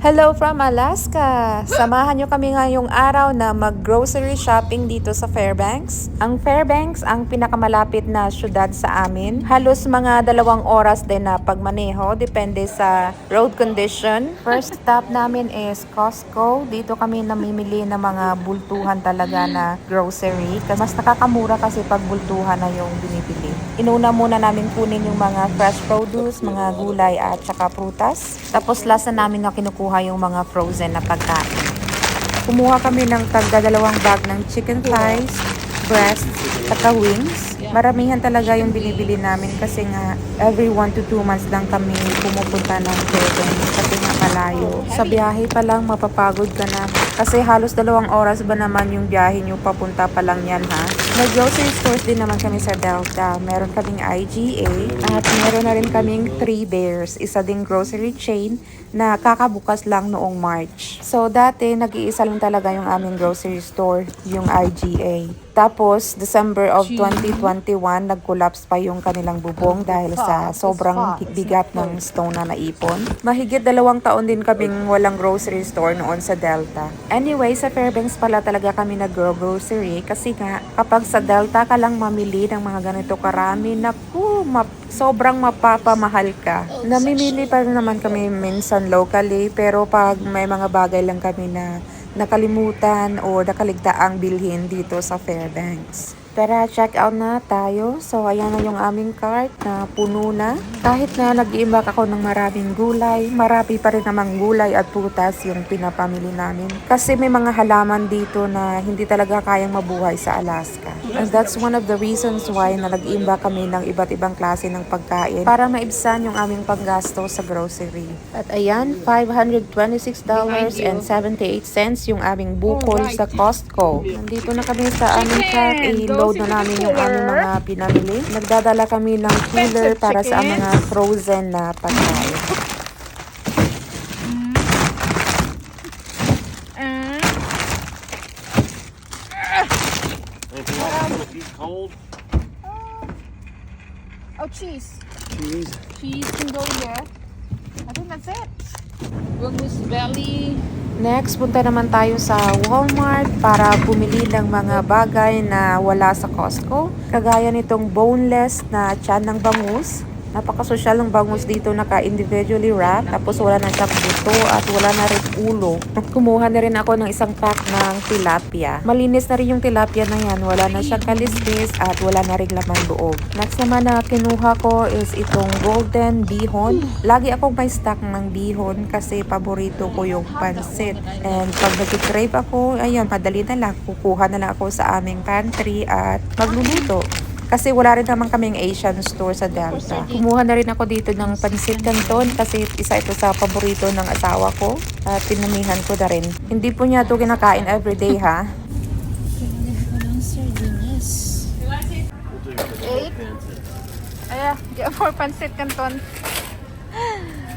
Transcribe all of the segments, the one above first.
Hello from Alaska! Samahan nyo kami ngayong araw na mag-grocery shopping dito sa Fairbanks. Ang Fairbanks ang pinakamalapit na syudad sa amin. Halos mga 2 oras din na pagmaneho, depende sa road condition. First stop namin is Costco. Dito kami namimili ng mga bultuhan talaga na grocery. Mas nakakamura kasi pag bultuhan na yung binibili. Inuna muna namin kunin yung mga fresh produce, mga gulay at saka prutas. Tapos last na namin na kinukuha yung mga frozen na pagkain. Kumuha kami ng tagda-2 bag ng chicken thighs, breast, at wings. Maramihan talaga yung binibili namin kasi nga every 1 to 2 months lang kami pumupunta ng Fairbanks kasi nga malayo. Sa biyahe pa lang mapapagod ka na kasi halos 2 oras ba naman yung biyahe nyo papunta pa lang yan ha. May grocery stores din naman kami sa Delta. Meron kaming IGA at meron na rin kaming 3 Bears, isa ding grocery chain na kakabukas lang noong March. So dati nag-iisa lang talaga yung aming grocery store, yung IGA. Tapos, December of 2021, nag-collapse pa yung kanilang bubong dahil sa sobrang bigat ng stone na naipon. Mahigit 2 taon din kaming walang grocery store noon sa Delta. Anyway, sa Fairbanks pala talaga kami nag-grocery kasi nga kapag sa Delta ka lang mamili ng mga ganito karami, naku, sobrang mapapamahal ka. Namimili pa rin naman kami minsan locally, pero pag may mga bagay lang kami na nakalimutan o nakaligtaang bilhin dito sa Fairbanks. Tara, check out na tayo. So, ayan na yung aming cart na puno na. Kahit na nag-iimbak ako ng maraming gulay, marami pa rin namang gulay at prutas yung pinapamili namin. Kasi may mga halaman dito na hindi talaga kayang mabuhay sa Alaska. And that's one of the reasons why na nag-iimbak kami ng iba't ibang klase ng pagkain para maibsan yung aming panggasto sa grocery. At ayan, $526.78 yung aming bukol sa Costco. Nandito na kami sa aming cart. I-load na namin yung aming mga pinamili. Nagdadala kami ng cooler para sa mga frozen na pagkain. Cold. Oh, cheese. Cheese. Cheese can go here. I think that's it. Hummus belly. Next, punta naman tayo sa Walmart para bumili ng mga bagay na wala sa Costco. Kagaya nitong boneless na tiyan ng bangus. Napakasosyal ng bangus dito, naka-individually wrap. Tapos wala na siyang buto at wala na rin ulo. Kumuha na rin ako ng isang pack ng tilapia. Malinis na rin yung tilapia na yan. Wala na siyang kaliskis at wala na rin lamang loob. Next naman na kinuha ko is itong golden bihon. Lagi akong may stock ng bihon kasi paborito ko yung pansit. And pag nag-crave ako, ayun, madali na lang. Kukuha na lang ako sa aming pantry at magluluto. Kasi wala rin naman kaming Asian store sa Delta. Kumuha na rin ako dito ng pansit canton kasi isa ito sa paborito ng asawa ko. At pinamihan ko na rin. Hindi po niya ito kinakain everyday ha. Eight. Ayan, get for pancit canton.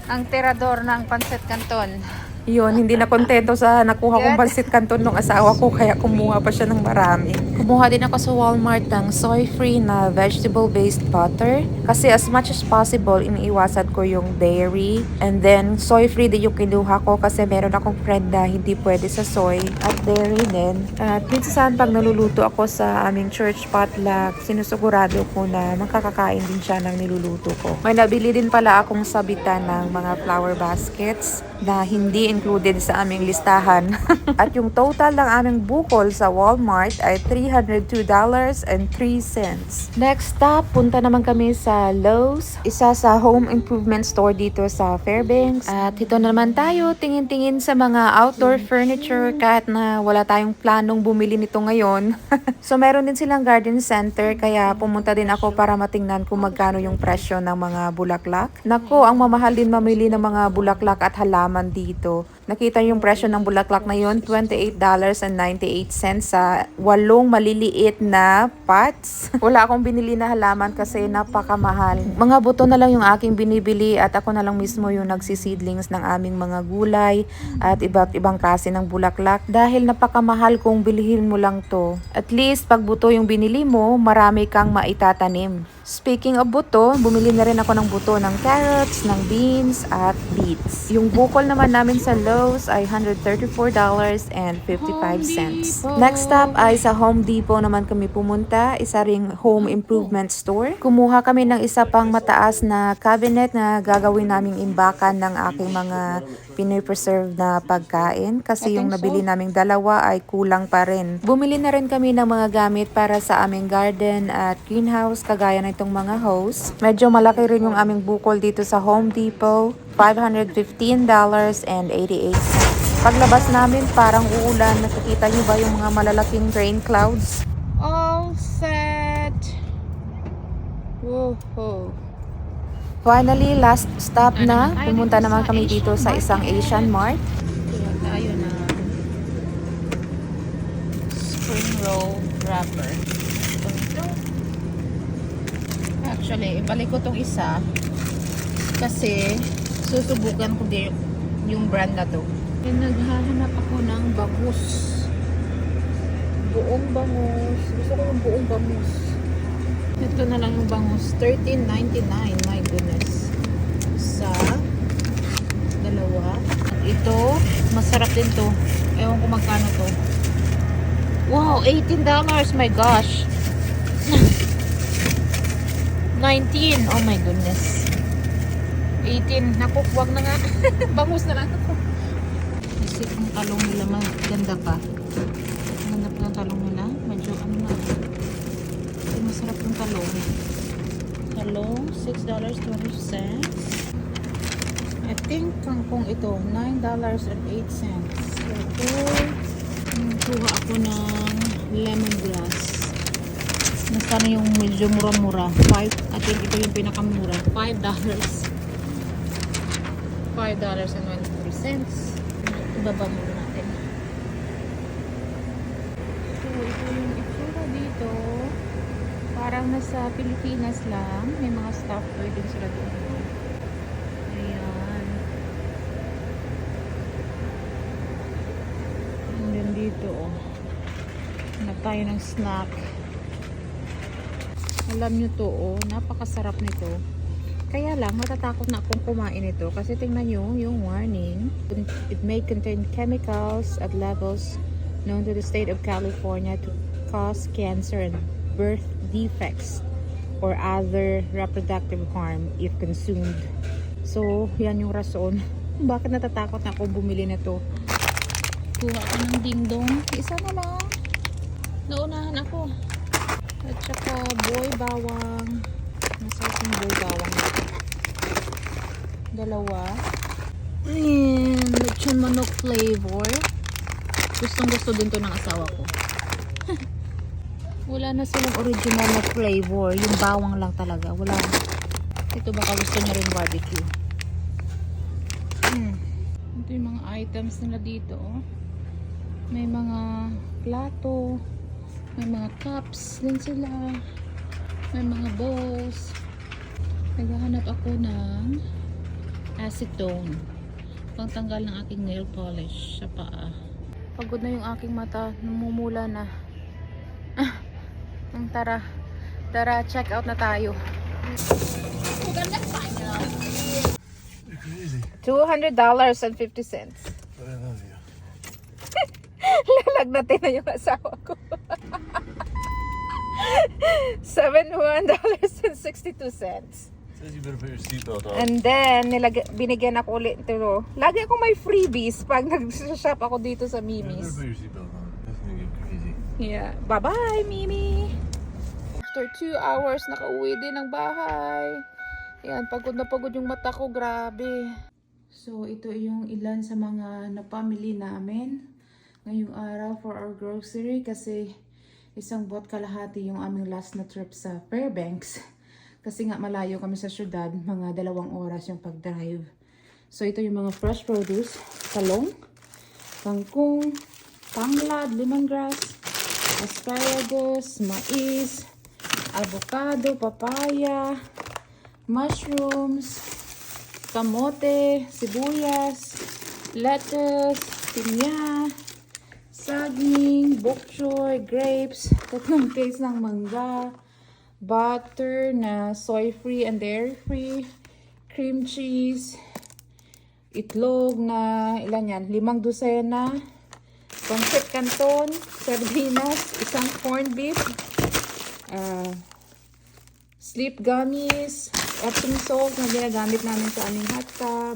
Ang tirador ng pancit canton. Yun, hindi na kontento sa nakuha kong pansit canton ng asawa ko kaya kumuha pa siya ng marami. Kumuha din ako sa Walmart ng soy-free na vegetable-based butter kasi as much as possible iniiwasan ko yung dairy and then soy-free din yung kinuha ko kasi meron akong friend na hindi pwede sa soy at dairy din. At minsan pag naluluto ako sa aming church potluck, sinusigurado ko na makakakain din siya ng niluluto ko. May nabili din pala akong sabitan ng mga flower baskets na hindi included sa aming listahan. At yung total ng aming bukol sa Walmart ay $302.03. Next stop, punta naman kami sa Lowe's, isa sa home improvement store dito sa Fairbanks. At ito naman tayo, tingin-tingin sa mga outdoor furniture kahit na wala tayong planong bumili nito ngayon. So meron din silang garden center kaya pumunta din ako para matingnan kung magkano yung presyo ng mga bulaklak. Nako, ang mamahal din mamili ng mga bulaklak at halaman dito. Nakita yung presyo ng bulaklak na yun, $28.98 sa 8 maliliit na pots. Wala akong binili na halaman kasi napakamahal. Mga buto na lang yung aking binibili at ako na lang mismo yung nagsiseedlings ng aming mga gulay at iba't ibang klase ng bulaklak dahil napakamahal kung bilhin mo lang to. At least pag buto yung binili mo, marami kang maitatanim. Speaking of buto, bumili na rin ako ng buto ng carrots, ng beans, at beets. Yung bukol naman namin sa Lowe's ay $134.55. Next stop ay sa Home Depot naman kami pumunta, isa ring home improvement store. Kumuha kami ng isa pang mataas na cabinet na gagawin naming imbakan ng aking mga pinipreserve na pagkain kasi yung nabili naming dalawa ay kulang pa rin. Bumili na rin kami ng mga gamit para sa aming garden at greenhouse kagaya na itong mga hose. Medyo malaki rin yung aming bukol dito sa Home Depot, $515.88. Paglabas namin parang uulan. Nakikita niyo ba yung mga malalaking rain clouds? All set. Woohoo. Finally, last stop na. Pumunta naman kami dito sa isang Asian Mart. Kaya tayo na spring roll wrapper. Actually, ibalik ko tong isa kasi susubukan ko din yung brand na to. And naghahanap ako ng bangus. Buong bangus. Gusto ko yung buong bangus. Ito na lang yung bangus. $13.99. My goodness. Sa dalawa. At ito, masarap din to. Ewan ko magkano to. Wow, $18. My gosh. 19. Oh my goodness. 18. Naku, wag na nga. Bangus na lang ako. Isip ang talong nila maganda pa. Ganda pa ng talong nila. Medyo ano na. Kasi masarap yung talong. Talong, $6.20. I think kangkong ito, $9.08. Ito, kuha ako ng lemongrass. Nasaan yung medyo mura-mura. I think ito yung pinakamura. $5. $5.93. Ibaba muna natin. So, ito yung itsura dito. Parang nasa Pilipinas lang. May mga stuff toy din sila doon. Ayan. And then dito, oh. Hanap tayo ng snack. Alam nyo to, oh, napakasarap nito. Kaya lang, matatakot na akong kumain ito. Kasi tingnan nyo, yung warning. It may contain chemicals at levels known to the state of California to cause cancer and birth defects or other reproductive harm if consumed. So, yan yung rason. Bakit natatakot na akong bumili nito? Kuha ako ng dingdong. Isa na lang. Naunahan ako. At saka boy bawang. Masarap yung boy bawang. Dalawa. And lechon manok flavor. Gustong gusto din to ng asawa ko. Wala na silang original na flavor. Yung bawang lang talaga. Wala. Ito baka gusto niya rin barbecue. Ito yung mga items nila dito. May mga plato. May mga cups din sila. May mga bowls. Naghahanap ako ng acetone. Pangtanggal ng aking nail polish sa paa. Pagod na yung aking mata. Namumula na. Tara, check out na tayo. $200.50. Lalagnatin na yung asawa ko. $71.62. Says you better put your seatbelt on. And then, binigyan ako ulit ito. Lagi ako may freebies pag nag-shop ako dito sa You better Mimi's. put your seatbelt on. That's gonna get crazy. Yeah. Bye-bye, Mimi! After 2 hours, nakauwi din ng bahay. Yan, pagod na pagod yung mata ko. Grabe. So, ito yung ilan sa mga napamili namin ngayong araw for our grocery kasi isang bot kalahati yung aming last na trip sa Fairbanks. Kasi nga malayo kami sa syudad, mga 2 oras yung pag-drive. So ito yung mga fresh produce, talong, kangkong, tanglad, lemongrass, asparagus, mais, avocado, papaya, mushrooms, kamote, sibuyas, lettuce, pinya, saging, bok choy, grapes, 3 case ng mangga, butter na soy-free and dairy-free, cream cheese, itlog na ilan yan? 5 dosena, pancit canton, sardinas, isang corned beef, sleep gummies, Epsom salt na ginagamit namin sa aming hot tub.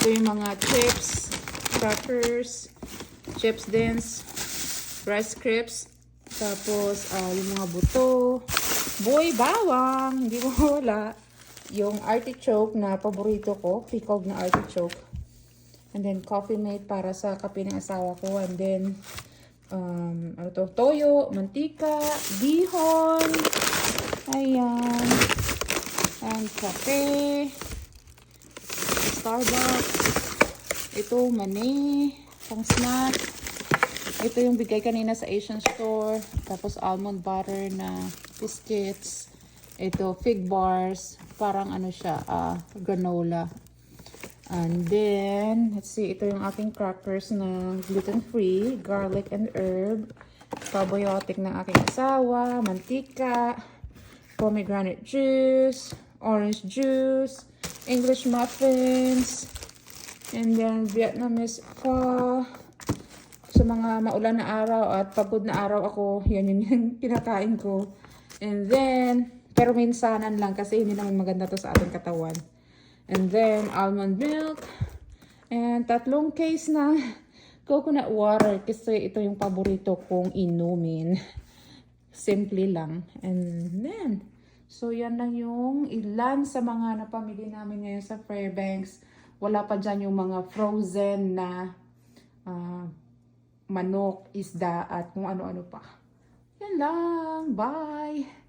Ito yung mga chips, crackers, chips dins, rice crisps, tapos yung mga buto, boy bawang, hindi mo wala. Yung artichoke na paborito ko, pickled na artichoke. And then coffee mate para sa kape ng asawa ko. And then ano to, toyo, mantika, bihon, ayan, and kape, Starbucks, ito mani, pang snack. Ito yung bigay kanina sa Asian store. Tapos almond butter na biscuits. Ito fig bars. Parang ano siya, granola. And then, let's see, ito yung aking crackers na gluten-free, garlic and herb. Probiotic ng aking asawa, mantika, pomegranate juice, orange juice, English muffins, and then Vietnamese pho. Sa mga maulan na araw at pagod na araw ako, yan yung kinakain ko. And then, pero minsanan lang kasi hindi naman maganda to sa ating katawan. And then, almond milk. And 3 case na coconut water kasi ito yung paborito kong inumin. Simple lang. And then, so yan lang yung ilan sa mga napamili namin ngayon sa Fairbanks. Wala pa dyan yung mga frozen na manok, isda, at kung ano-ano pa. Yan lang. Bye!